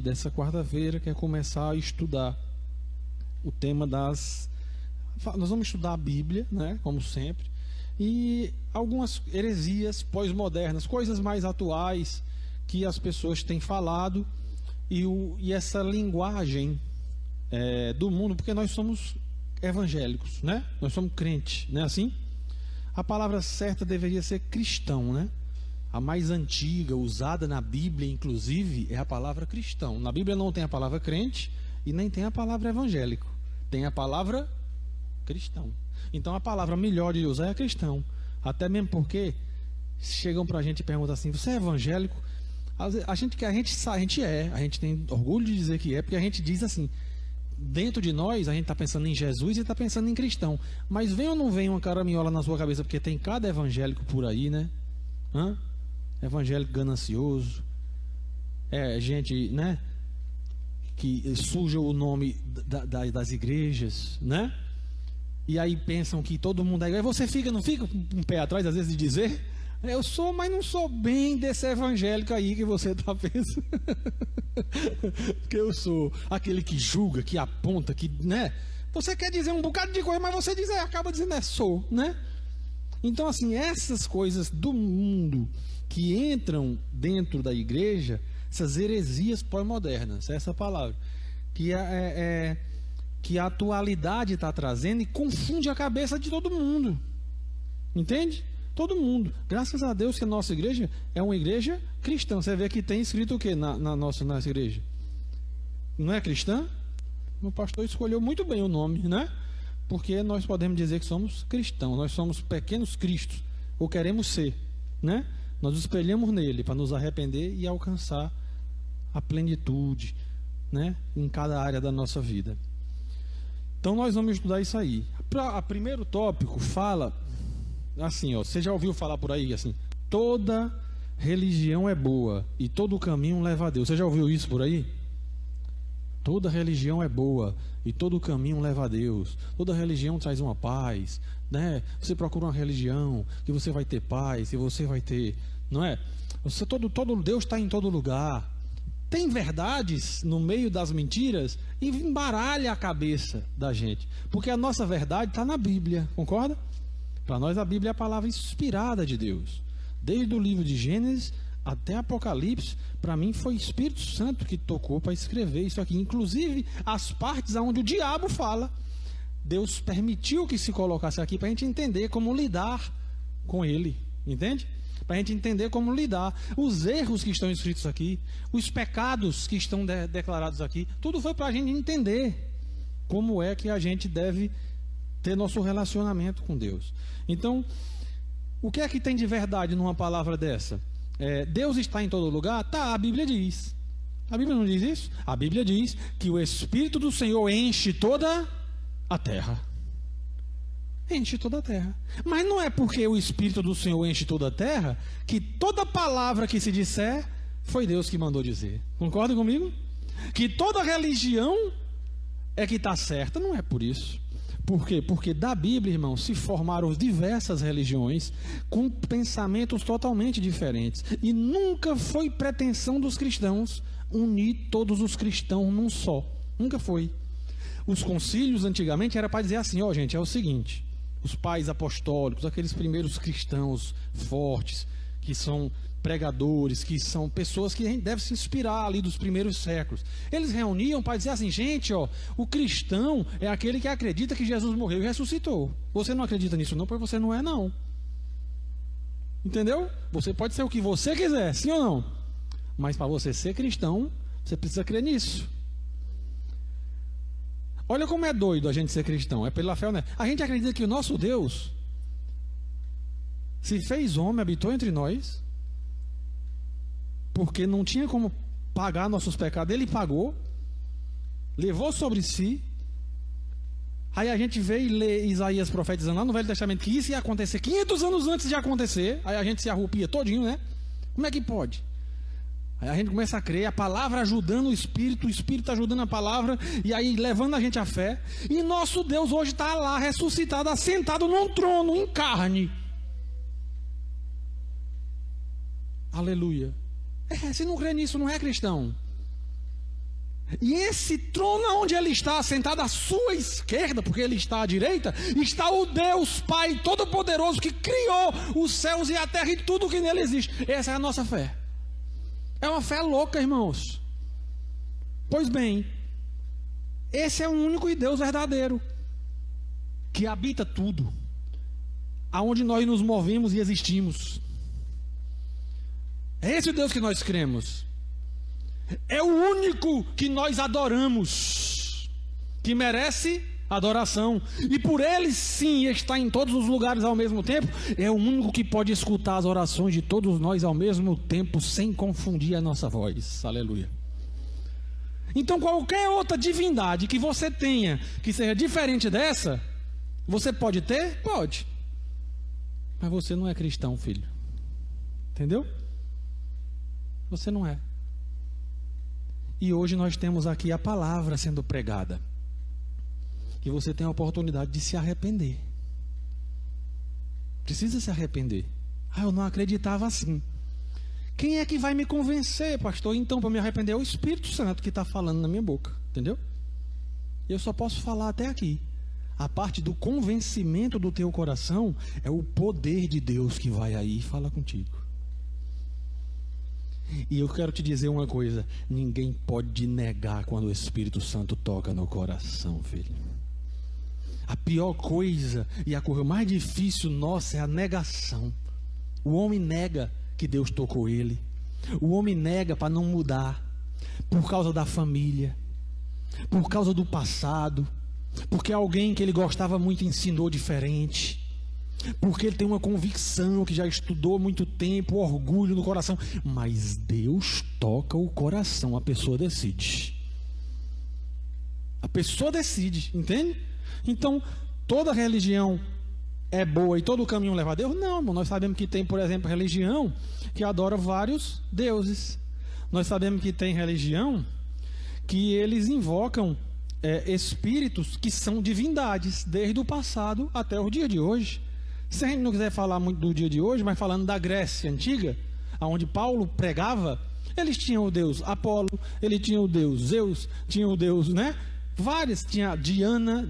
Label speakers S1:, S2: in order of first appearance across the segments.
S1: dessa quarta-feira, que é começar a estudar o tema das... Nós vamos estudar a Bíblia, né, como sempre, e algumas heresias pós-modernas, coisas mais atuais que as pessoas têm falado, e essa linguagem do mundo, porque nós somos evangélicos, né? Nós somos crentes, não é assim? A palavra certa deveria ser cristão, né? A mais antiga, usada na Bíblia, inclusive, é a palavra cristão. Na Bíblia não tem a palavra crente e nem tem a palavra evangélico. Tem a palavra cristão. Então a palavra melhor de usar é cristão. Até mesmo porque chegam pra gente e perguntam assim: você é evangélico? A gente tem orgulho de dizer que é, porque a gente diz assim, dentro de nós, a gente está pensando em Jesus e está pensando em cristão. Mas vem ou não vem uma caraminhola na sua cabeça, porque tem cada evangélico por aí, né? Evangélico ganancioso, gente, né, que suja o nome das igrejas, né? E aí pensam que todo mundo é igual. E você não fica um pé atrás às vezes de dizer: eu sou, mas não sou bem desse evangélico aí que você está pensando. Porque eu sou aquele que julga, que aponta, que, né? Você quer dizer um bocado de coisa, mas você acaba dizendo sou, né? Então, assim, essas coisas do mundo que entram dentro da igreja, essas heresias pós-modernas, essa palavra, que que a atualidade está trazendo e confunde a cabeça de todo mundo. Entende? Todo mundo. Graças a Deus que a nossa igreja é uma igreja cristã. Você vê que tem escrito o que na nossa igreja? Não é cristã? O pastor escolheu muito bem o nome, né? Porque nós podemos dizer que somos cristãos. Nós somos pequenos cristos, ou queremos ser, né? Nós nos espelhamos nele para nos arrepender e alcançar a plenitude, né, em cada área da nossa vida. Então nós vamos estudar isso aí. O primeiro tópico fala assim, você já ouviu falar por aí assim: toda religião é boa e todo caminho leva a Deus. Você já ouviu isso por aí? Toda religião é boa e todo caminho leva a Deus. Toda religião traz uma paz, né? Você procura uma religião que você vai ter paz, e você vai ter, não é? Todo Deus está em todo lugar. Tem verdades no meio das mentiras e embaralha a cabeça da gente, porque a nossa verdade está na Bíblia, concorda? Para nós a Bíblia é a palavra inspirada de Deus. Desde o livro de Gênesis até Apocalipse, para mim foi o Espírito Santo que tocou para escrever isso aqui. Inclusive as partes onde o diabo fala, Deus permitiu que se colocasse aqui para a gente entender como lidar com ele, entende? Para a gente entender como lidar, os erros que estão escritos aqui, os pecados que estão declarados aqui, tudo foi para a gente entender como é que a gente deve ter nosso relacionamento com Deus. Então, o que é que tem de verdade numa palavra dessa? Deus está em todo lugar? Tá, a Bíblia diz. A Bíblia não diz isso? A Bíblia diz que o Espírito do Senhor enche toda a terra. Enche toda a terra. Mas não é porque o Espírito do Senhor enche toda a terra que toda palavra que se disser foi Deus que mandou dizer. Concorda comigo? Que toda religião é que está certa. Não é por isso. Por quê? Porque da Bíblia, irmão, se formaram diversas religiões com pensamentos totalmente diferentes. E nunca foi pretensão dos cristãos unir todos os cristãos num só. Nunca foi. Os concílios antigamente era para dizer assim: gente, é o seguinte, os pais apostólicos, aqueles primeiros cristãos fortes, que são pregadores, que são pessoas que devem se inspirar ali dos primeiros séculos, eles reuniam para dizer assim: gente, o cristão é aquele que acredita que Jesus morreu e ressuscitou. Você não acredita nisso não, porque você não é não. Entendeu? Você pode ser o que você quiser, sim ou não? Mas para você ser cristão, você precisa crer nisso. Olha como é doido a gente ser cristão. É pela fé, né? A gente acredita que o nosso Deus se fez homem, habitou entre nós, porque não tinha como pagar nossos pecados. Ele pagou, levou sobre si. Aí a gente vê e lê Isaías profetizando lá no Velho Testamento que isso ia acontecer 500 anos antes de acontecer. Aí a gente se arrupia todinho, né? Como é que pode? Aí a gente começa a crer, a palavra ajudando o Espírito ajudando a palavra, e aí levando a gente à fé. E nosso Deus hoje está lá, ressuscitado, assentado num trono, em carne. Aleluia. Se não crê nisso, não é cristão. E esse trono onde ele está, sentado à sua esquerda, porque ele está à direita, está o Deus Pai Todo-Poderoso que criou os céus e a terra e tudo que nele existe. Essa é a nossa fé. É uma fé louca, irmãos. Pois bem, esse é o único Deus verdadeiro, que habita tudo, aonde nós nos movemos e existimos. É esse o Deus que nós cremos. É o único que nós adoramos, que merece adoração. E por ele sim está em todos os lugares ao mesmo tempo. É o único que pode escutar as orações de todos nós ao mesmo tempo, sem confundir a nossa voz. Aleluia. Então qualquer outra divindade que você tenha, que seja diferente dessa, você pode ter? Pode. Mas você não é cristão, filho. Entendeu? Você não é. E hoje nós temos aqui a palavra sendo pregada. E você tem a oportunidade de se arrepender. Precisa se arrepender. Ah, eu não acreditava assim. Quem é que vai me convencer, pastor? Então, para me arrepender, é o Espírito Santo que está falando na minha boca. Entendeu? Eu só posso falar até aqui. A parte do convencimento do teu coração é o poder de Deus que vai aí e fala contigo. E eu quero te dizer uma coisa: ninguém pode negar quando o Espírito Santo toca no coração, filho. A pior coisa e a coisa mais difícil nossa é a negação. O homem nega que Deus tocou ele. O homem nega para não mudar, por causa da família, por causa do passado, porque alguém que ele gostava muito ensinou diferente, porque ele tem uma convicção que já estudou há muito tempo, orgulho no coração. Mas Deus toca o coração, a pessoa decide. A pessoa decide, entende? Então, toda religião é boa e todo caminho leva a Deus? Não, irmão. Nós sabemos que tem, por exemplo, religião que adora vários deuses. Nós sabemos que tem religião que eles invocam espíritos que são divindades, desde o passado até o dia de hoje. Se a gente não quiser falar muito do dia de hoje, mas falando da Grécia Antiga, onde Paulo pregava, eles tinham o deus Apolo, ele tinha o deus Zeus, tinha o deus, vários, tinha Diana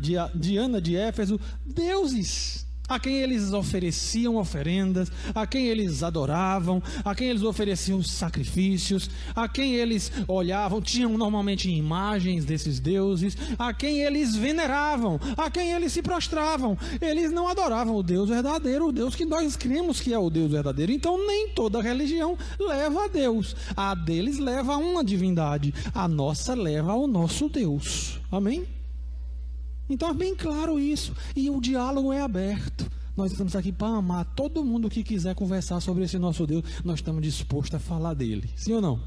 S1: de Éfeso, deuses a quem eles ofereciam oferendas, a quem eles adoravam, a quem eles ofereciam sacrifícios, a quem eles olhavam, tinham normalmente imagens desses deuses, a quem eles veneravam, a quem eles se prostravam. Eles não adoravam o Deus verdadeiro, o Deus que nós cremos que é o Deus verdadeiro. Então nem toda religião leva a Deus. A deles leva a uma divindade, a nossa leva ao nosso Deus. Amém? Então é bem claro isso. E o diálogo é aberto. Nós estamos aqui para amar todo mundo que quiser conversar sobre esse nosso Deus. Nós estamos dispostos a falar dele. Sim ou não?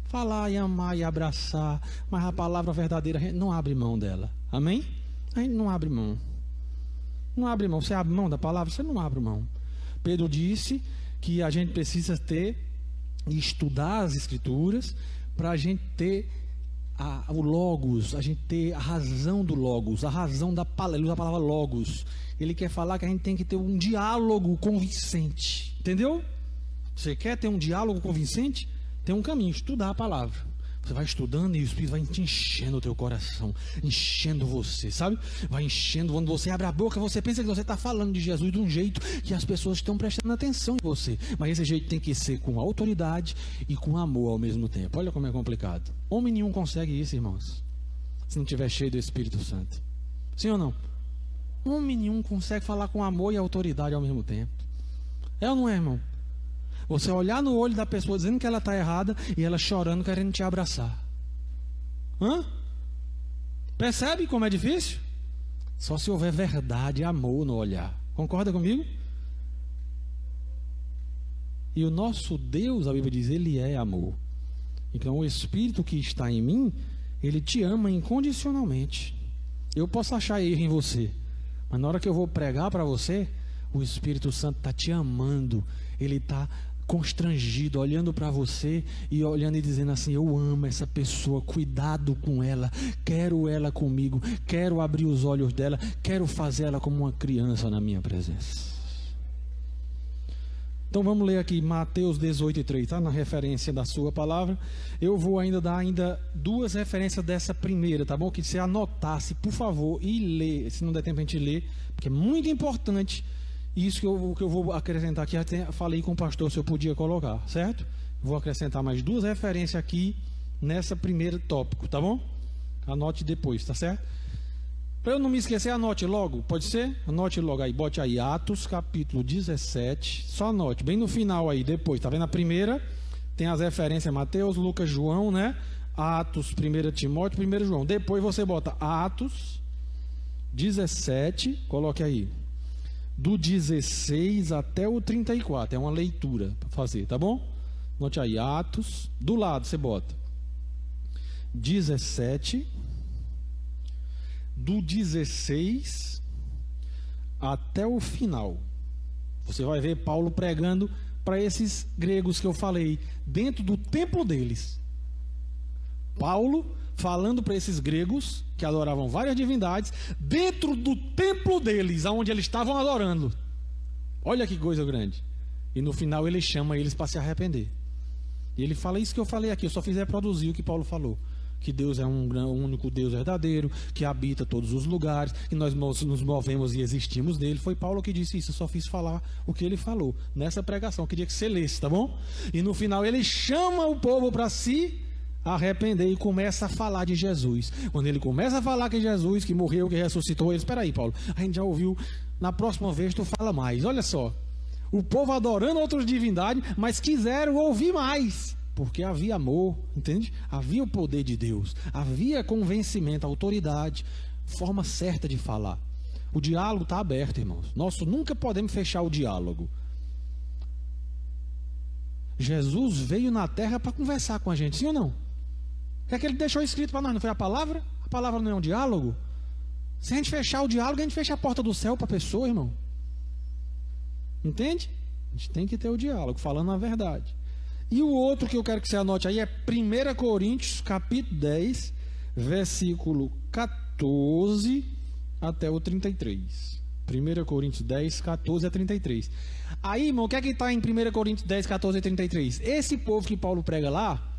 S1: Falar e amar e abraçar. Mas a palavra verdadeira, a gente não abre mão dela. Amém? A gente não abre mão. Não abre mão. Você abre mão da palavra? Você não abre mão. Pedro disse que a gente precisa ter e estudar as Escrituras para a gente ter o logos, a gente ter a razão do logos, a razão da palavra. Ele usa a palavra logos. Ele quer falar que a gente tem que ter um diálogo convincente. Entendeu? Você quer ter um diálogo convincente? Tem um caminho: estudar a palavra. Você vai estudando e o Espírito vai te enchendo o teu coração, enchendo você, sabe? Vai enchendo. Quando você abre a boca, você pensa que você está falando de Jesus de um jeito que as pessoas estão prestando atenção em você. Mas esse jeito tem que ser com autoridade e com amor ao mesmo tempo. Olha como é complicado. Homem nenhum consegue isso, irmãos, se não estiver cheio do Espírito Santo. Sim ou não? Homem nenhum consegue falar com amor e autoridade ao mesmo tempo. É ou não é, irmão? Você olhar no olho da pessoa dizendo que ela está errada e ela chorando, querendo te abraçar. Percebe como é difícil? Só se houver verdade e amor no olhar. Concorda comigo? E o nosso Deus, a Bíblia diz, Ele é amor. Então o Espírito que está em mim, Ele te ama incondicionalmente. Eu posso achar erro em você, mas na hora que eu vou pregar para você, o Espírito Santo está te amando. Ele está constrangido, olhando para você e olhando e dizendo assim: eu amo essa pessoa, cuidado com ela, quero ela comigo, quero abrir os olhos dela, quero fazer ela como uma criança na minha presença. Então vamos ler aqui Mateus 18:3, tá? Na referência da sua palavra. Eu vou dar duas referências dessa primeira, tá bom? Que você anotasse, por favor, e ler, se não der tempo a gente ler, porque é muito importante isso que eu vou acrescentar aqui. Até falei com o pastor se eu podia colocar, certo? Vou acrescentar mais duas referências aqui nessa primeira tópico, tá bom? Anote depois, tá certo? Para eu não me esquecer, anote logo, pode ser? Anote logo aí, bote aí Atos capítulo 17, só anote, bem no final aí, depois, tá vendo? A primeira tem as referências Mateus, Lucas, João, né? Atos, 1 Timóteo, 1 João. Depois você bota Atos 17, coloque aí, do 16 até o 34, é uma leitura para fazer, tá bom? Anote aí, Atos, do lado você bota 17, do 16 até o final. Você vai ver Paulo pregando para esses gregos que eu falei, dentro do templo deles. Paulo falando para esses gregos que adoravam várias divindades, dentro do templo deles, aonde eles estavam adorando. Olha que coisa grande. E no final ele chama eles para se arrepender. E ele fala isso que eu falei aqui, eu só fiz reproduzir o que Paulo falou. Que Deus é um único Deus verdadeiro, que habita todos os lugares, que nós nos movemos e existimos nele. Foi Paulo que disse isso, eu só fiz falar o que ele falou nessa pregação, eu queria que você lesse, tá bom? E no final ele chama o povo para se arrepender e começa a falar de Jesus. Quando ele começa a falar que Jesus, que morreu, que ressuscitou, ele, espera aí, Paulo, a gente já ouviu, na próxima vez tu fala mais. Olha só, o povo adorando outras divindades, mas quiseram ouvir mais. Porque havia amor, entende? Havia o poder de Deus, havia convencimento, autoridade, forma certa de falar. O diálogo está aberto, irmãos. Nós nunca podemos fechar o diálogo. Jesus veio na terra para conversar com a gente, sim ou não? O que é que ele deixou escrito para nós? Não foi a palavra? A palavra não é um diálogo? Se a gente fechar o diálogo, a gente fecha a porta do céu para a pessoa, irmão. Entende? A gente tem que ter o diálogo, falando a verdade. E o outro que eu quero que você anote aí é 1 Coríntios, capítulo 10, versículo 14 até o 33. 1 Coríntios 10, 14 a 33. Aí, irmão, o que é que está em 1 Coríntios 10, 14 a 33? Esse povo que Paulo prega lá,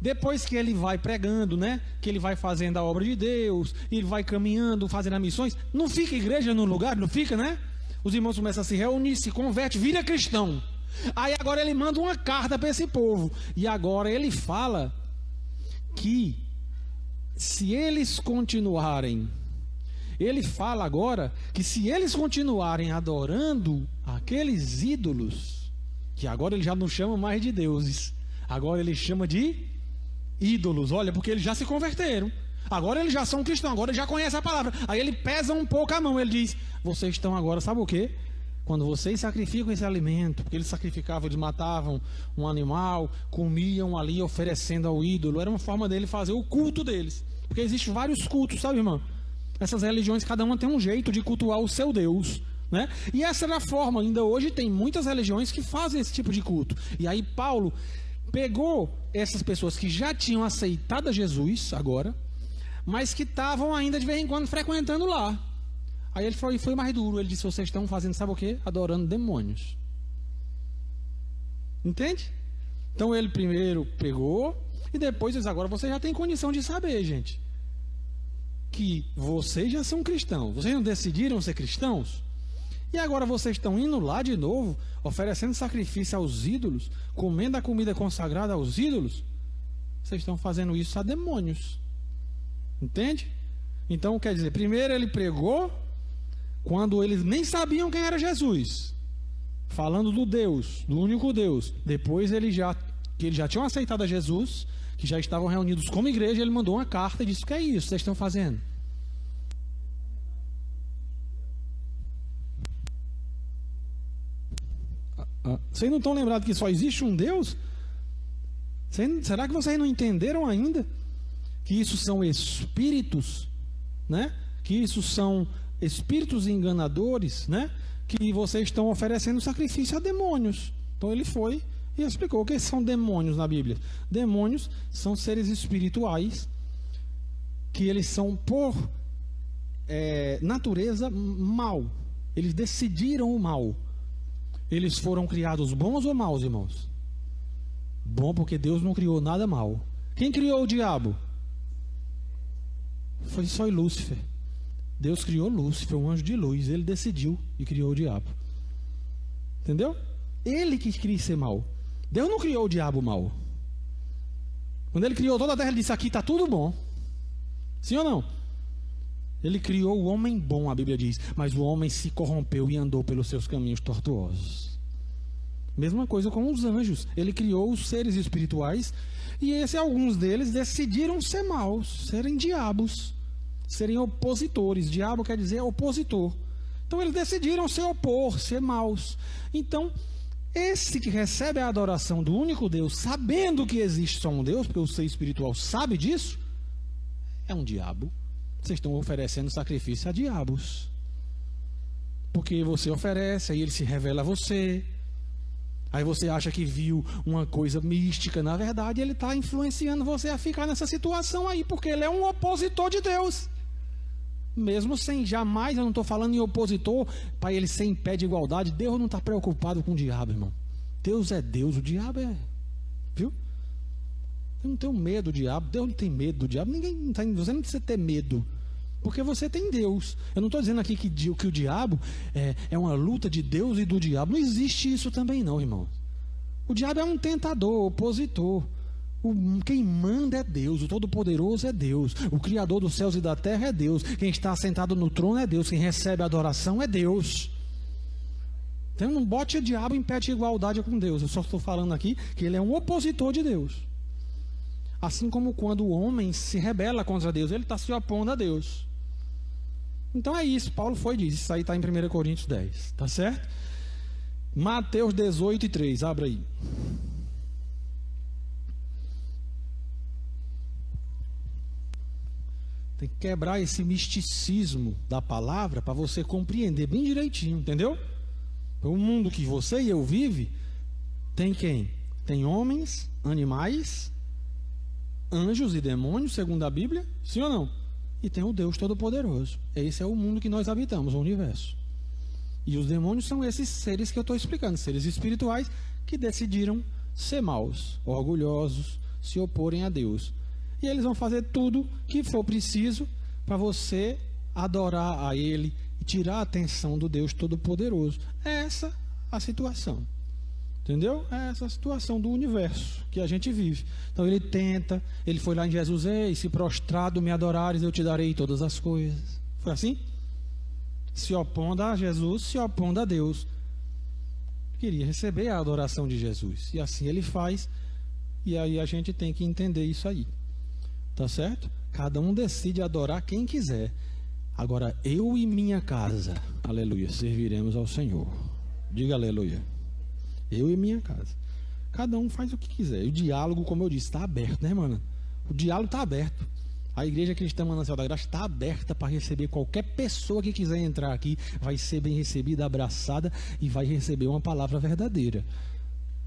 S1: depois que ele vai pregando, né? Que ele vai fazendo a obra de Deus, ele vai caminhando, fazendo as missões, não fica igreja no lugar, não fica, né? Os irmãos começam a se reunir, se converte, vira cristão. Aí agora ele manda uma carta para esse povo. E agora ele fala que se eles continuarem, ele fala agora que se eles continuarem adorando aqueles ídolos, que agora ele já não chama mais de deuses, agora ele chama de ídolos. Olha, porque eles já se converteram. Agora eles já são cristãos, agora eles já conhecem a palavra. Aí ele pesa um pouco a mão, ele diz: vocês estão agora, sabe o quê? Quando vocês sacrificam esse alimento, porque eles sacrificavam, eles matavam um animal, comiam ali oferecendo ao ídolo, era uma forma dele fazer o culto deles. Porque existem vários cultos, sabe, irmão? Essas religiões, cada uma tem um jeito de cultuar o seu Deus, né? E essa era a forma, ainda hoje tem muitas religiões que fazem esse tipo de culto. E aí Paulo pegou essas pessoas que já tinham aceitado a Jesus agora, mas que estavam ainda de vez em quando frequentando lá. Aí ele foi mais duro, ele disse: vocês estão fazendo, sabe o quê? Adorando demônios. Entende? Então ele primeiro pegou, e depois diz: agora vocês já têm condição de saber, gente, que vocês já são cristãos. Vocês não decidiram ser cristãos? E agora vocês estão indo lá de novo, oferecendo sacrifício aos ídolos, comendo a comida consagrada aos ídolos. Vocês estão fazendo isso a demônios. Entende? Então quer dizer, primeiro ele pregou quando eles nem sabiam quem era Jesus, falando do Deus, do único Deus. Depois que eles já tinham aceitado a Jesus, que já estavam reunidos como igreja, ele mandou uma carta e disse: o que é isso que vocês estão fazendo? Vocês não estão lembrados que só existe um Deus? Será que vocês não entenderam ainda que isso são espíritos, né? Que isso são espíritos enganadores, né? Que vocês estão oferecendo sacrifício a demônios. Então ele foi e explicou o que são demônios na Bíblia. Demônios são seres espirituais que eles são por natureza mal. Eles decidiram o mal. Eles foram criados bons ou maus, irmãos? Bom, porque Deus não criou nada mal. Quem criou o diabo? Foi só Lúcifer. Deus criou Lúcifer, um anjo de luz. Ele decidiu e criou o diabo. Entendeu? Ele que quis ser mau. Deus não criou o diabo mau. Quando ele criou toda a terra, ele disse: aqui está tudo bom. Sim ou não? Ele criou o homem bom, a Bíblia diz. Mas o homem se corrompeu e andou pelos seus caminhos tortuosos. Mesma coisa com os anjos. Ele criou os seres espirituais. E alguns deles decidiram ser maus, serem diabos, serem opositores. Diabo quer dizer opositor. Então eles decidiram se opor, ser maus. Então, esse que recebe a adoração do único Deus, sabendo que existe só um Deus, porque o ser espiritual sabe disso, é um diabo. Vocês estão oferecendo sacrifício a diabos. Porque você oferece, aí ele se revela a você. Aí você acha que viu uma coisa mística. Na verdade, ele está influenciando você a ficar nessa situação aí, porque ele é um opositor de Deus. Mesmo sem jamais, eu não estou falando em opositor para ele ser em pé de igualdade. Deus não está preocupado com o diabo, irmão. Deus é Deus, o diabo é... Viu? Eu não tenho medo do diabo. Deus não tem medo do diabo. Você não precisa ter medo, porque você tem Deus. Eu não estou dizendo aqui que o diabo é uma luta de Deus e do diabo. Não existe isso também não, irmão. O diabo é um tentador, opositor. Quem manda é Deus. O Todo-Poderoso é Deus. O Criador dos céus e da terra é Deus. Quem está sentado no trono é Deus. Quem recebe a adoração é Deus. Então não bote o diabo em pé de igualdade com Deus. Eu só estou falando aqui que ele é um opositor de Deus. Assim como quando o homem se rebela contra Deus, ele está se opondo a Deus. Então é isso, Paulo diz, isso aí está em 1 Coríntios 10, tá certo? Mateus 18:3, abre aí. Tem que quebrar esse misticismo da palavra para você compreender bem direitinho, entendeu? O mundo que você e eu vive tem quem? Tem homens, animais, anjos e demônios, segundo a Bíblia, sim ou não? E tem o Deus Todo-Poderoso. Esse é o mundo que nós habitamos, o universo. E os demônios são esses seres que eu estou explicando, seres espirituais que decidiram ser maus, orgulhosos, se oporem a Deus. E eles vão fazer tudo que for preciso para você adorar a Ele e tirar a atenção do Deus Todo-Poderoso. É essa a situação. Entendeu? É essa a situação do universo que a gente vive. Então ele tenta, ele foi lá em Jesus: ei, se prostrado me adorares, eu te darei todas as coisas. Foi assim? Se opondo a Jesus, se opondo a Deus. Queria receber a adoração de Jesus. E assim ele faz. E aí a gente tem que entender isso aí. Tá certo? Cada um decide adorar quem quiser. Agora, eu e minha casa, aleluia, serviremos ao Senhor. Diga aleluia. Eu e minha casa. Cada um faz o que quiser. E o diálogo, como eu disse, está aberto, né, mano? O diálogo está aberto. A Igreja Cristã Manancial da Graça está aberta para receber qualquer pessoa que quiser entrar aqui. Vai ser bem recebida, abraçada e vai receber uma palavra verdadeira.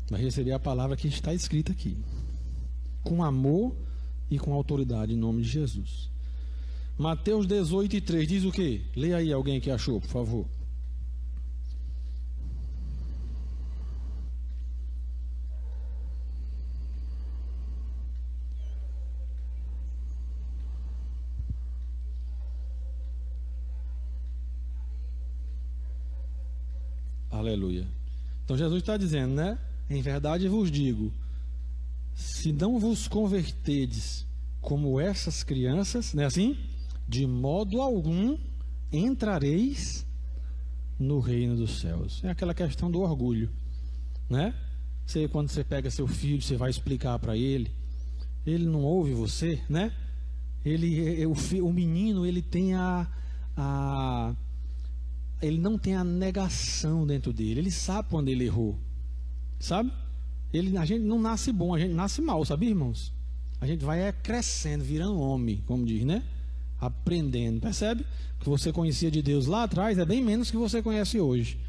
S1: Vai receber a palavra que está escrita aqui. Com amor e com autoridade, em nome de Jesus. Mateus 18:3 diz o quê? Leia aí alguém que achou, por favor. Aleluia. Então Jesus está dizendo, né? Em verdade vos digo, se não vos convertedes como essas crianças, não é assim? De modo algum entrareis no reino dos céus. É aquela questão do orgulho, né? Quando você pega seu filho, você vai explicar para ele, ele não ouve você, né? O menino, ele tem ele não tem a negação dentro dele. Ele sabe quando ele errou, sabe? A gente não nasce bom, a gente nasce mal, sabe, irmãos? A gente vai crescendo, virando homem, como diz, né? Aprendendo, percebe? O que você conhecia de Deus lá atrás é bem menos que você conhece hoje.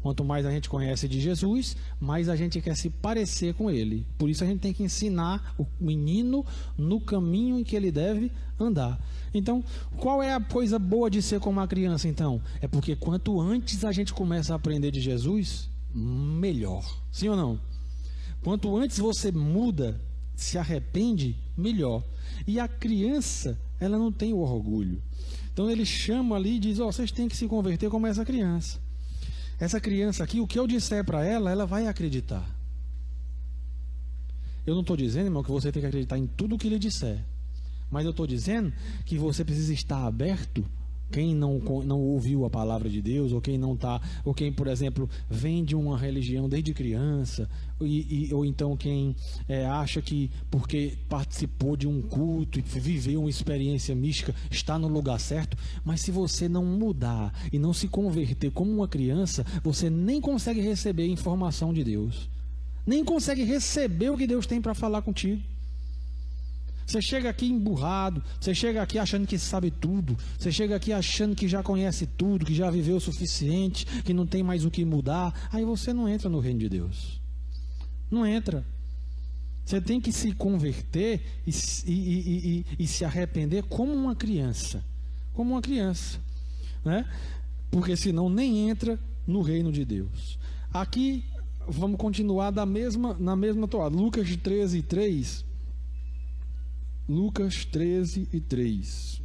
S1: Quanto mais a gente conhece de Jesus, mais a gente quer se parecer com Ele. Por isso a gente tem que ensinar o menino no caminho em que ele deve andar. Então, qual é a coisa boa de ser como uma criança, então? É porque quanto antes a gente começa a aprender de Jesus, melhor. Sim ou não? Quanto antes você muda, se arrepende, melhor. E a criança, ela não tem o orgulho. Então ele chama ali e diz, vocês têm que se converter como essa criança. Essa criança aqui, o que eu disser para ela, ela vai acreditar. Eu não estou dizendo, irmão, que você tem que acreditar em tudo o que ele disser. Mas eu estou dizendo que você precisa estar aberto. Quem não ouviu a palavra de Deus, ou quem não está, ou quem, por exemplo, vem de uma religião desde criança, ou então quem acha que porque participou de um culto e viveu uma experiência mística, está no lugar certo. Mas se você não mudar e não se converter como uma criança, você nem consegue receber informação de Deus, nem consegue receber o que Deus tem para falar contigo. Você chega aqui emburrado, você chega aqui achando que sabe tudo, você chega aqui achando que já conhece tudo, que já viveu o suficiente, que não tem mais o que mudar. Aí você não entra no reino de Deus. Não entra. Você tem que se converter e se arrepender como uma criança. Como uma criança, né? Porque senão nem entra no reino de Deus. Aqui vamos continuar na mesma toada. Lucas 13:3. Lucas 13:3.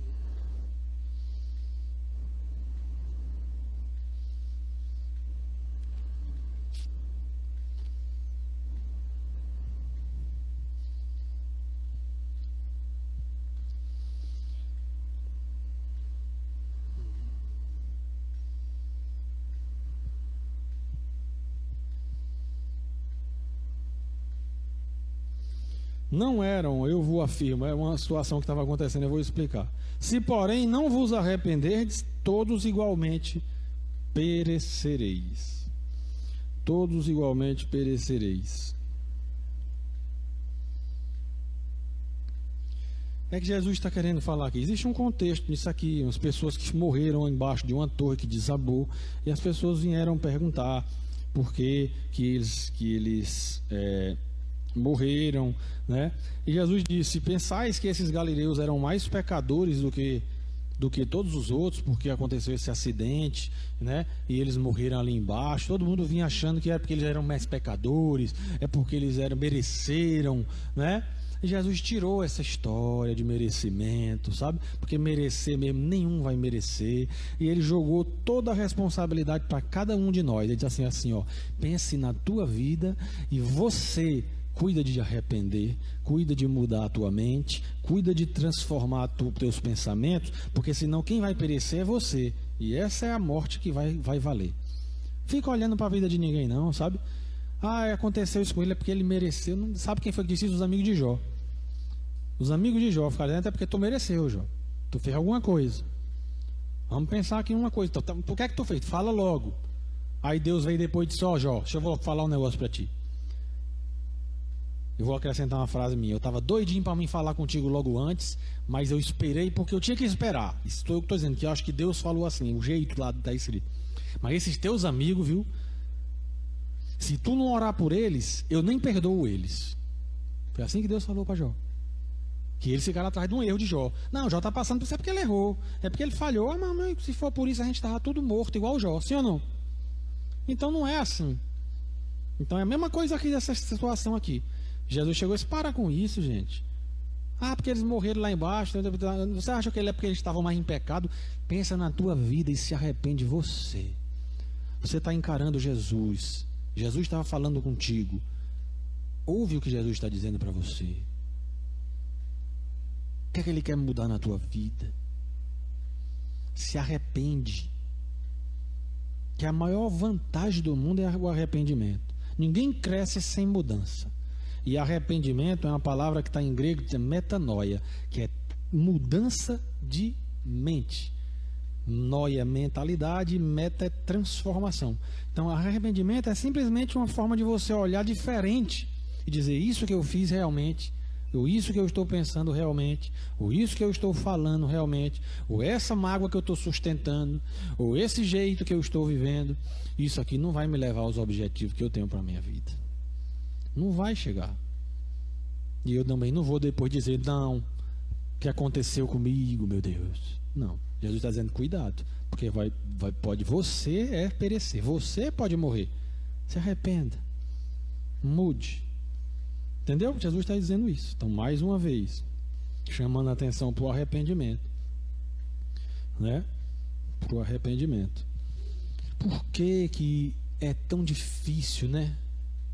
S1: Não eram, eu vos afirmo, é uma situação que estava acontecendo, eu vou explicar. Se, porém, não vos arrependerdes, todos igualmente perecereis. Todos igualmente perecereis. É que Jesus está querendo falar aqui. Existe um contexto nisso aqui, umas pessoas que morreram embaixo de uma torre que desabou, e as pessoas vieram perguntar por que eles morreram, né? E Jesus disse: pensais que esses galileus eram mais pecadores do que todos os outros, porque aconteceu esse acidente, né? E eles morreram ali embaixo. Todo mundo vinha achando que era porque eles eram mais pecadores, é porque eles mereceram, né? E Jesus tirou essa história de merecimento, sabe? Porque merecer mesmo, nenhum vai merecer. E ele jogou toda a responsabilidade para cada um de nós. Ele disse assim, ó, pense na tua vida e você cuida de arrepender, cuida de mudar a tua mente, cuida de transformar teus pensamentos, porque senão quem vai perecer é você. E essa é a morte que vai valer. Fica olhando para a vida de ninguém não, sabe? Ah, aconteceu isso com ele, é porque ele mereceu. Não sabe quem foi que disse isso? Os amigos de Jó. Os amigos de Jó ficaram dentro, é porque tu mereceu, Jó. Tu fez alguma coisa. Vamos pensar aqui em uma coisa. Então, o que é que tu fez? Fala logo. Aí Deus veio depois e disse, ó, Jó, deixa eu falar um negócio para ti. Eu vou acrescentar uma frase minha. Eu estava doidinho para mim falar contigo logo antes, mas eu esperei porque eu tinha que esperar. Isso eu estou dizendo, que eu acho que Deus falou assim, o jeito lá está escrito. Mas esses teus amigos, viu? Se tu não orar por eles, eu nem perdoo eles. Foi assim que Deus falou para Jó. Que eles ficaram atrás de um erro de Jó. Não, Jó está passando por isso, é porque ele errou. É porque ele falhou. Ah, mamãe, se for por isso a gente estava tudo morto, igual o Jó. Sim ou não? Então não é assim. Então é a mesma coisa aqui dessa situação aqui. Jesus chegou e disse, para com isso, gente. Ah, porque eles morreram lá embaixo. Você acha que é porque eles estavam mais em pecado? Pensa na tua vida e se arrepende você. Você está encarando Jesus. Jesus estava falando contigo. Ouve o que Jesus está dizendo para você. O que é que Ele quer mudar na tua vida? Se arrepende. Que a maior vantagem do mundo é o arrependimento. Ninguém cresce sem mudança. E arrependimento é uma palavra que está em grego, que é metanoia, que é mudança de mente. Noia, mentalidade, meta é transformação. Então, arrependimento é simplesmente uma forma de você olhar diferente e dizer, isso que eu fiz realmente, ou isso que eu estou pensando realmente, ou isso que eu estou falando realmente, ou essa mágoa que eu estou sustentando, ou esse jeito que eu estou vivendo, isso aqui não vai me levar aos objetivos que eu tenho para a minha vida. Não vai chegar. E eu também não vou depois dizer, não, o que aconteceu comigo, meu Deus. Não. Jesus está dizendo, cuidado, porque pode você perecer, você pode morrer, Se arrependa. Mude. Entendeu? Jesus está dizendo isso. Então, mais uma vez, chamando a atenção para o arrependimento. Né? Para o arrependimento. Por que é tão difícil, né?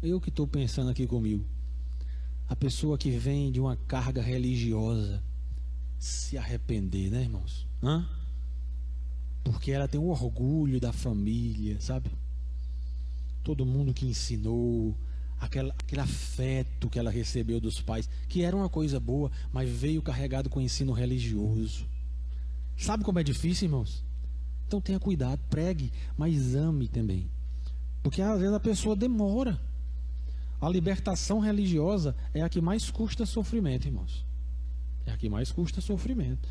S1: Eu que estou pensando aqui comigo. A pessoa que vem de uma carga religiosa se arrepender, né, irmãos? Porque ela tem o orgulho da família, sabe? Todo mundo que ensinou, aquele afeto que ela recebeu dos pais, que era uma coisa boa, mas veio carregado com ensino religioso. Sabe como é difícil, irmãos? Então tenha cuidado, pregue, mas ame também. Porque às vezes a pessoa demora. A libertação religiosa é a que mais custa sofrimento, irmãos. É a que mais custa sofrimento.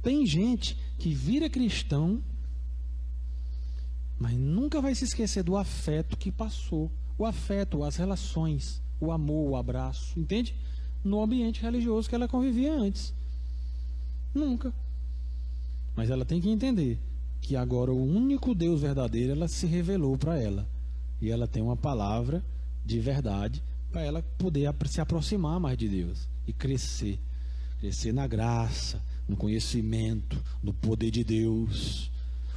S1: Tem gente que vira cristão, mas nunca vai se esquecer do afeto que passou. O afeto, as relações, o amor, o abraço, entende? No ambiente religioso que ela convivia antes. Nunca. Mas ela tem que entender que agora o único Deus verdadeiro, ela se revelou para ela. E ela tem uma palavra de verdade para ela poder se aproximar mais de Deus e crescer. Crescer na graça, no conhecimento, no poder de Deus.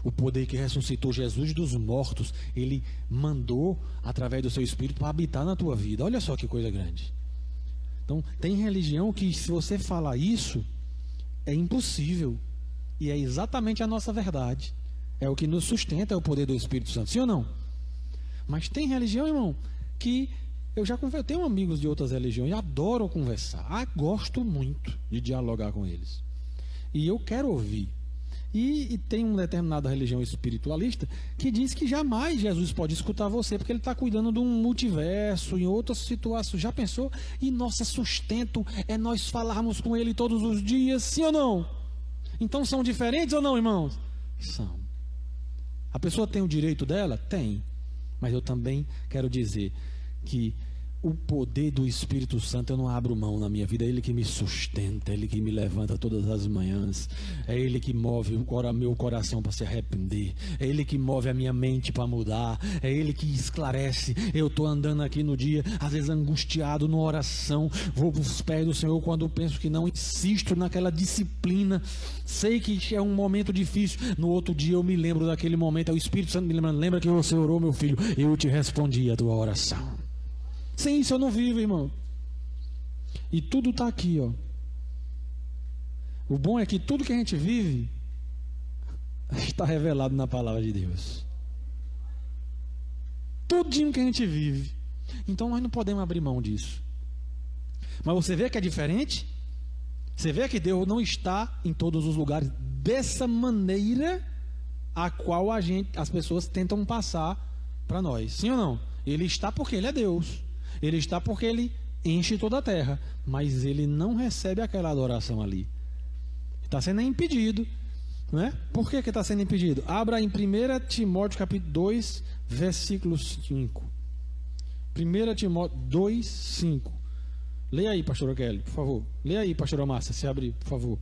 S1: O poder que ressuscitou Jesus dos mortos, Ele mandou através do seu Espírito para habitar na tua vida. Olha só que coisa grande. Então, tem religião que se você falar isso, é impossível. E é exatamente a nossa verdade. É o que nos sustenta, é o poder do Espírito Santo. Sim ou não? Mas tem religião, irmão, que eu tenho amigos de outras religiões e adoro conversar. Gosto muito de dialogar com eles. E eu quero ouvir. E tem uma determinada religião espiritualista que diz que jamais Jesus pode escutar você, porque ele está cuidando de um multiverso, em outras situações. Já pensou? E nosso sustento é nós falarmos com ele todos os dias, sim ou não? Então são diferentes ou não, irmãos? São. A pessoa tem o direito dela? Tem. Mas eu também quero dizer que o poder do Espírito Santo eu não abro mão na minha vida. É Ele que me sustenta, é Ele que me levanta todas as manhãs, é Ele que move o meu coração para se arrepender, é Ele que move a minha mente para mudar, é Ele que esclarece. Eu estou andando aqui no dia, às vezes angustiado, numa oração, vou para os pés do Senhor quando eu penso que não, insisto naquela disciplina, sei que é um momento difícil, no outro dia eu me lembro daquele momento, é o Espírito Santo me lembrando, lembra que você orou, meu filho, eu te respondi a tua oração. Sem isso eu não vivo, irmão. E tudo está aqui, ó. O bom é que tudo que a gente vive está revelado na palavra de Deus. Tudinho que a gente vive. Então nós não podemos abrir mão disso. Mas você vê que é diferente? Você vê que Deus não está em todos os lugares dessa maneira a qual as pessoas tentam passar para nós. Sim ou não? Ele está porque Ele é Deus. Ele está porque Ele enche toda a terra, mas Ele não recebe aquela adoração ali. Está sendo impedido, não é? Por que está sendo impedido? Abra em 1 Timóteo capítulo 2, versículo 5. 1 Timóteo 2, 5. Leia aí, pastora Kelly, por favor. Leia aí, pastora Márcia, se abrir, por favor.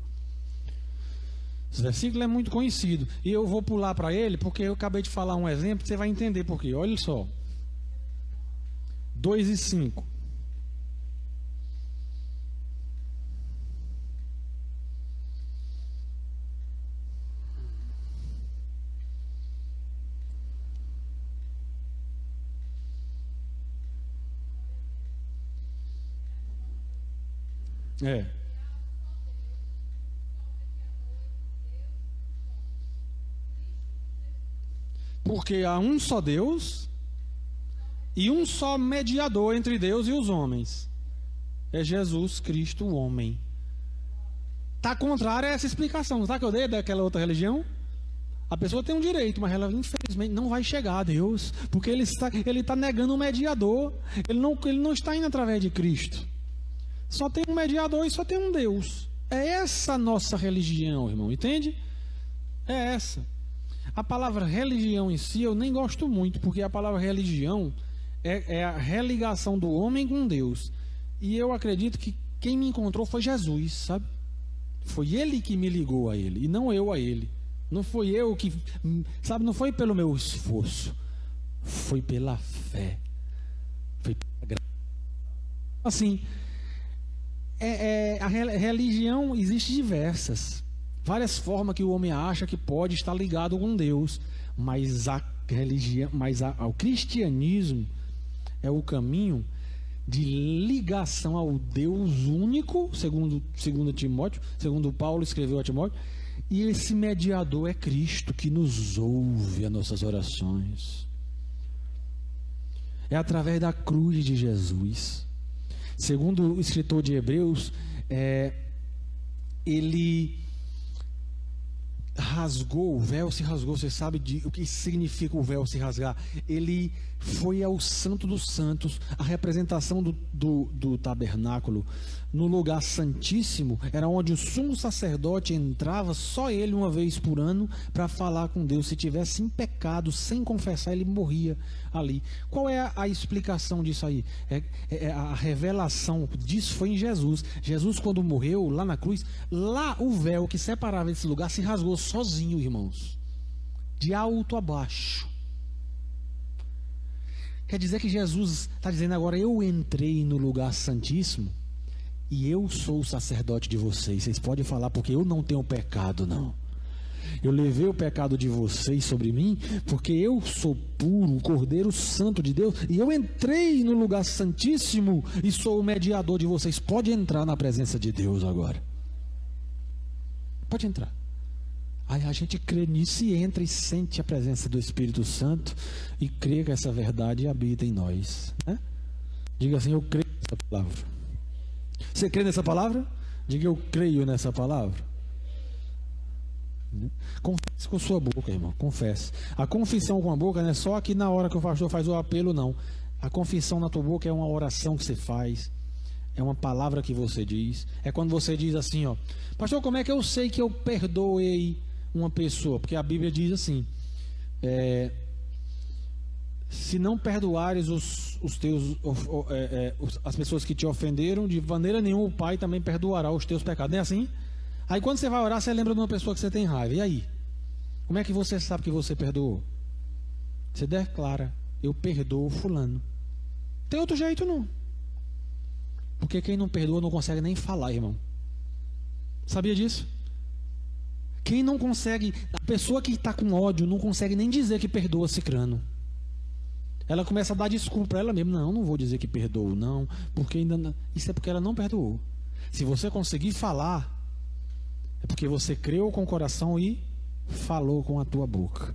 S1: Esse versículo é muito conhecido. E eu vou pular para ele, porque eu acabei de falar um exemplo, você vai entender por quê. Olha só. 2 e 5. Porque há um só Deus e um só mediador entre Deus e os homens. É Jesus Cristo, o homem. Está contrário a essa explicação. Sabe que eu dei daquela outra religião? A pessoa tem um direito, mas ela infelizmente não vai chegar a Deus, porque ele está negando um mediador. Ele não está indo através de Cristo. Só tem um mediador e só tem um Deus. É essa a nossa religião, irmão, entende? É essa. A palavra religião em si eu nem gosto muito, porque a palavra religião é a religação do homem com Deus. E eu acredito que quem me encontrou foi Jesus, sabe? Foi Ele que me ligou a Ele, e não eu a Ele. Não foi eu que, sabe, não foi pelo meu esforço, foi pela fé. Assim, religião existe diversas. Várias formas que o homem acha que pode estar ligado com Deus. Mas a religião, o cristianismo é o caminho de ligação ao Deus único, segundo Timóteo, segundo Paulo escreveu a Timóteo, e esse mediador é Cristo que nos ouve as nossas orações. É através da cruz de Jesus. Segundo o escritor de Hebreus, ele rasgou, o véu se rasgou. Você sabe o que significa o véu se rasgar? Ele foi ao Santo dos Santos. A representação do tabernáculo no lugar santíssimo era onde o sumo sacerdote entrava, só ele uma vez por ano, para falar com Deus. Se tivesse em pecado, sem confessar, ele morria ali. Qual é a explicação disso aí? A revelação disso foi em Jesus. Jesus, quando morreu lá na cruz, lá o véu que separava esse lugar se rasgou sozinho, irmãos, de alto a baixo. Quer dizer que Jesus está dizendo agora: eu entrei no lugar santíssimo e eu sou o sacerdote de vocês. Vocês podem falar, porque eu não tenho pecado, não. Eu levei o pecado de vocês sobre mim, porque eu sou puro, o Cordeiro Santo de Deus, e eu entrei no lugar santíssimo e sou o mediador de vocês. Pode entrar na presença de Deus agora. Pode entrar. Aí a gente crê nisso e entra e sente a presença do Espírito Santo e crê que essa verdade habita em nós, né? Diga assim: eu creio nessa palavra. Você crê nessa palavra? Diga: eu creio nessa palavra. Confesse com sua boca, irmão. Confesse. A confissão com a boca não é só aqui na hora que o pastor faz o apelo, não. A confissão na tua boca é uma oração que você faz, é uma palavra que você diz. É quando você diz assim, ó: pastor, como é que eu sei que eu perdoei uma pessoa? Porque a Bíblia diz assim: se não perdoares as pessoas que te ofenderam, de maneira nenhuma o Pai também perdoará os teus pecados. Não é assim? Aí quando você vai orar, você lembra de uma pessoa que você tem raiva. E aí? Como é que você sabe que você perdoou? Você declara: eu perdoo fulano. Tem outro jeito não. Porque quem não perdoa não consegue nem falar, irmão. Sabia disso? Quem não consegue, a pessoa que está com ódio não consegue nem dizer que perdoa cicrano. Ela começa a dar desculpa para ela mesma: não vou dizer que perdoo, não, porque ainda não. Isso é porque ela não perdoou. Se você conseguir falar, é porque você creu com o coração e falou com a tua boca.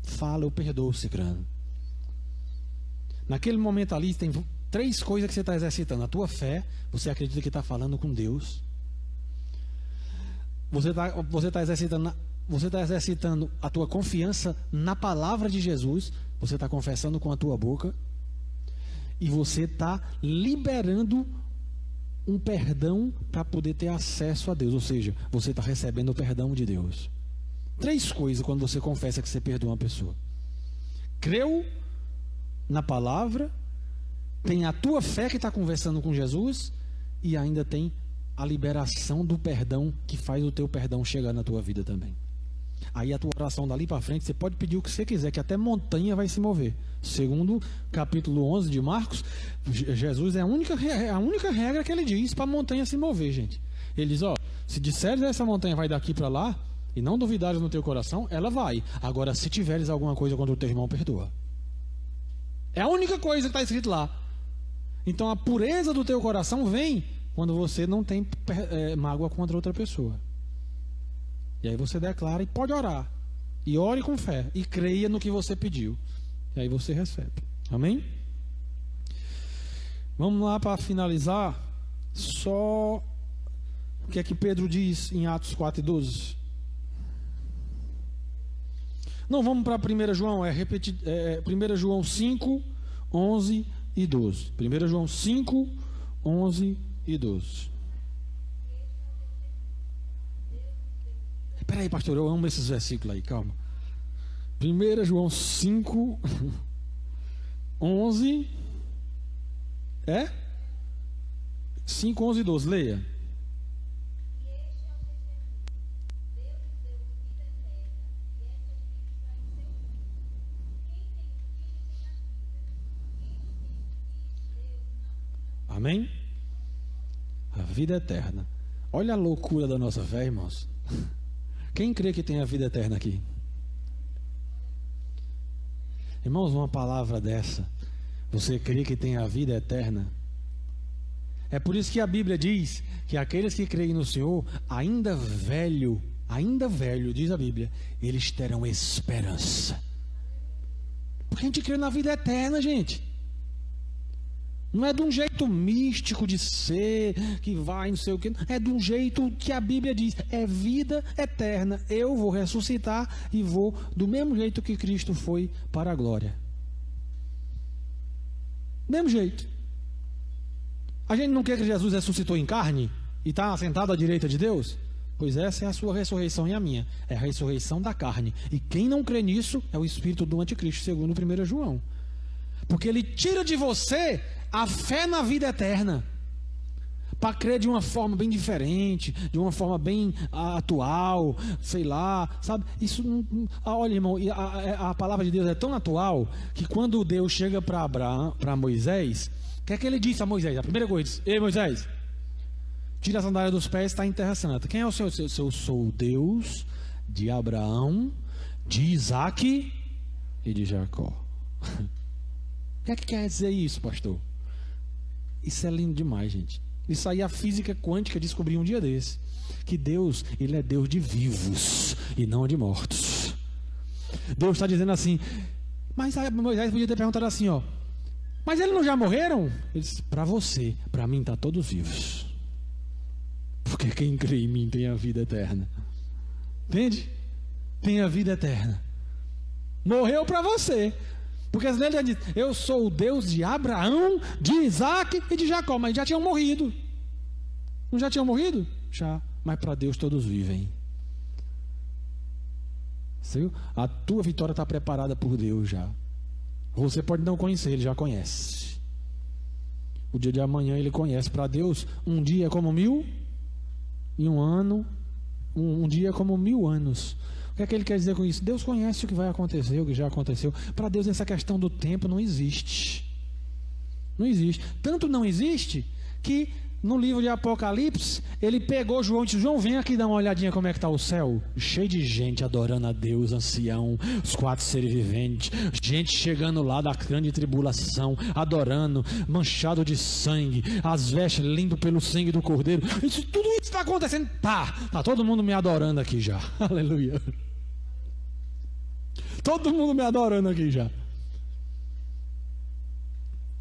S1: Fala: eu perdoo cicrano. Naquele momento ali tem 3 coisas que você está exercitando: a tua fé, você acredita que está falando com Deus. Você está exercitando a tua confiança na palavra de Jesus. Você está confessando com a tua boca. E você está liberando um perdão para poder ter acesso a Deus. Ou seja, você está recebendo o perdão de Deus. 3 coisas quando você confessa que você perdoa uma pessoa: creu na palavra, tem a tua fé que está conversando com Jesus, e ainda tem a liberação do perdão, que faz o teu perdão chegar na tua vida também. Aí a tua oração dali para frente, você pode pedir o que você quiser, que até montanha vai se mover. Segundo capítulo 11 de Marcos, Jesus é a única regra que ele diz para a montanha se mover, gente. Ele diz: ó, se disseres essa montanha vai daqui para lá, e não duvidares no teu coração, ela vai. Agora, se tiveres alguma coisa contra o teu irmão, perdoa. É a única coisa que está escrito lá. Então a pureza do teu coração vem quando você não tem mágoa contra outra pessoa. E aí você declara e pode orar. E ore com fé. E creia no que você pediu. E aí você recebe. Amém? Vamos lá para finalizar. Só o que é que Pedro diz em Atos 4:12. Não, vamos para 1 João. 1 João 5, 11 e 12. 1 João 5, 11 e 12. Espera aí, pastor, eu amo esses versículos aí, calma. 1 João 5, 11. 5, 11 e 12, leia. Amém? A vida eterna. Olha a loucura da nossa fé, irmãos. Quem crê que tem a vida eterna aqui? Irmãos, uma palavra dessa, você crê que tem a vida eterna? É por isso que a Bíblia diz que aqueles que creem no Senhor, ainda velho, diz a Bíblia, eles terão esperança. Porque a gente crê na vida eterna, gente. Não é de um jeito místico de ser, que vai, não sei o que. É de um jeito que a Bíblia diz. É vida eterna. Eu vou ressuscitar e vou do mesmo jeito que Cristo foi para a glória. Do mesmo jeito. A gente não quer que Jesus ressuscitou em carne e está sentado à direita de Deus? Pois essa é a sua ressurreição e a minha. É a ressurreição da carne. E quem não crê nisso é o espírito do anticristo, segundo 1 João. Porque ele tira de você a fé na vida eterna, para crer de uma forma bem diferente, de uma forma bem atual, sei lá, sabe? Isso não, olha, irmão, a palavra de Deus é tão atual que quando Deus chega para Moisés, o que é que ele disse a Moisés? A primeira coisa, ele disse: ei, Moisés, tira a sandália dos pés, está em terra santa. Quem é o Senhor? Eu sou o Deus de Abraão, de Isaac e de Jacó. O que é que quer dizer isso, pastor? Isso é lindo demais, gente. Isso aí a física quântica descobriu um dia desse. Que Deus, Ele é Deus de vivos e não de mortos. Deus está dizendo assim, mas Moisés podia ter perguntado assim, ó, mas eles não já morreram? Ele disse, para você, para mim está todos vivos. Porque quem crê em mim tem a vida eterna. Entende? Tem a vida eterna. Morreu para você. Porque ele já diz, eu sou o Deus de Abraão, de Isaac e de Jacó. Mas já tinham morrido. Não já tinham morrido? Já. Mas para Deus todos vivem. Viu? A tua vitória está preparada por Deus já. Você pode não conhecer, Ele já conhece. O dia de amanhã Ele conhece. Para Deus, um dia é como 1000, e um ano, um dia é como 1000 anos. O que é que ele quer dizer com isso? Deus conhece o que vai acontecer, o que já aconteceu. Para Deus essa questão do tempo não existe. Não existe. Tanto não existe que no livro de Apocalipse ele pegou João e disse, João, vem aqui dar uma olhadinha como é que está o céu. Cheio de gente adorando a Deus, ancião, os 4 seres viventes, gente chegando lá da grande tribulação, adorando, manchado de sangue, as vestes lindo pelo sangue do Cordeiro. Isso, tudo isso está acontecendo. Tá todo mundo me adorando aqui já. Aleluia. Todo mundo me adorando aqui já.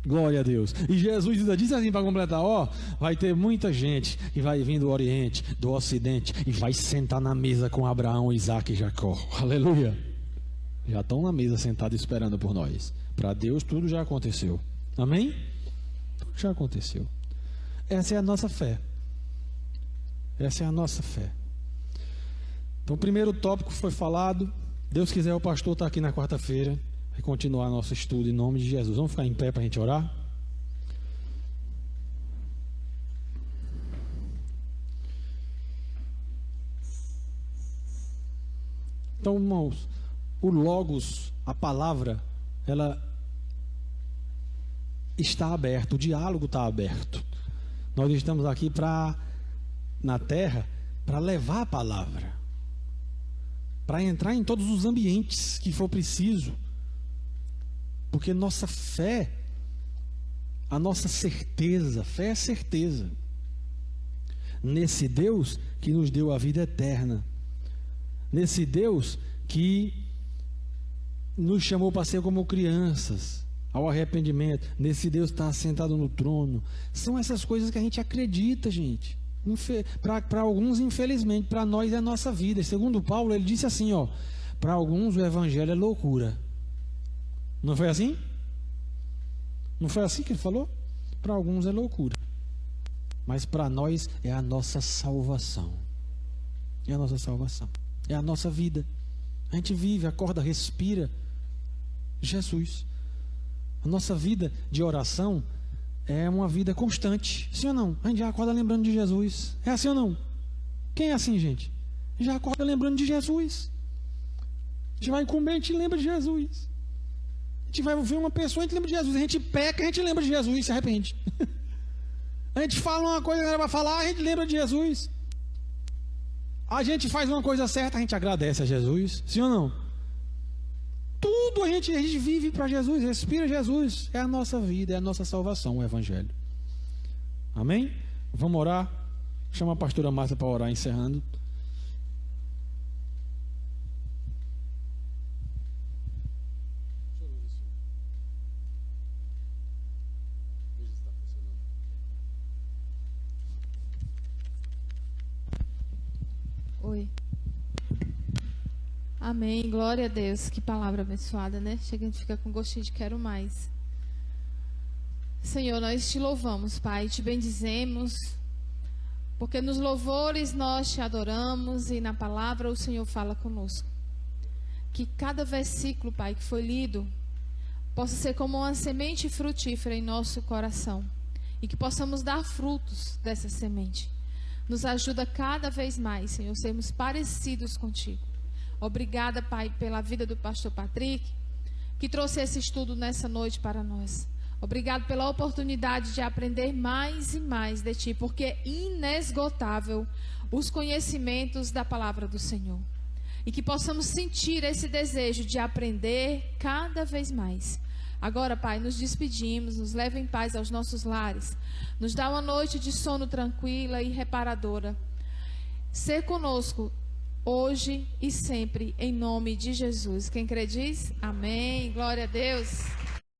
S1: Glória a Deus. E Jesus ainda disse assim para completar, ó, vai ter muita gente que vai vir do Oriente, do Ocidente e vai sentar na mesa com Abraão, Isaac e Jacó. Aleluia. Já estão na mesa sentados esperando por nós. Para Deus tudo já aconteceu. Amém? Tudo já aconteceu. Essa é a nossa fé. Essa é a nossa fé. Então o primeiro tópico foi falado. Deus quiser, o pastor está aqui na quarta-feira. Vai continuar nosso estudo em nome de Jesus. Vamos ficar em pé para a gente orar? Então, irmãos, o Logos, a palavra, ela está aberta, o diálogo está aberto. Nós estamos aqui na terra para levar a palavra, para entrar em todos os ambientes que for preciso. Porque nossa fé, a nossa certeza, fé é certeza, nesse Deus que nos deu a vida eterna, nesse Deus que nos chamou para ser como crianças, ao arrependimento, nesse Deus que está sentado no trono. São essas coisas que a gente acredita, gente. Para alguns, infelizmente, para nós é a nossa vida. Segundo Paulo, ele disse assim, ó, para alguns o evangelho é loucura. Não foi assim? Não foi assim que ele falou? Para alguns é loucura, mas para nós é a nossa salvação. É a nossa salvação. É a nossa vida. A gente vive, acorda, respira Jesus. A nossa vida de oração é uma vida constante. Sim ou não? A gente já acorda lembrando de Jesus. É assim ou não? Quem é assim, gente? Já acorda lembrando de Jesus. A gente vai comer, a gente lembra de Jesus. A gente vai ver uma pessoa, a gente lembra de Jesus. A gente peca, a gente lembra de Jesus e se arrepende. A gente fala uma coisa que não era para falar, a gente lembra de Jesus. A gente faz uma coisa certa, a gente agradece a Jesus. Sim ou não? Tudo a gente vive para Jesus, respira Jesus. É a nossa vida, é a nossa salvação, o Evangelho. Amém? Vamos orar. Chama a pastora Márcia para orar, encerrando.
S2: Oi. Amém, glória a Deus. Que palavra abençoada, né? Chega, a gente fica com gostinho de quero mais. Senhor, nós te louvamos, Pai, te bendizemos, porque nos louvores nós te adoramos e na palavra o Senhor fala conosco. Que cada versículo, Pai, que foi lido, possa ser como uma semente frutífera em nosso coração e que possamos dar frutos dessa semente. Nos ajuda cada vez mais, Senhor, sermos parecidos contigo. Obrigada, Pai, pela vida do pastor Patrick, que trouxe esse estudo nessa noite para nós. Obrigado pela oportunidade de aprender mais e mais de Ti, porque é inesgotável os conhecimentos da palavra do Senhor. E que possamos sentir esse desejo de aprender cada vez mais. Agora, Pai, nos despedimos, nos leva em paz aos nossos lares. Nos dá uma noite de sono tranquila e reparadora. Ser conosco hoje e sempre, em nome de Jesus. Quem crê diz? Amém. Glória a Deus.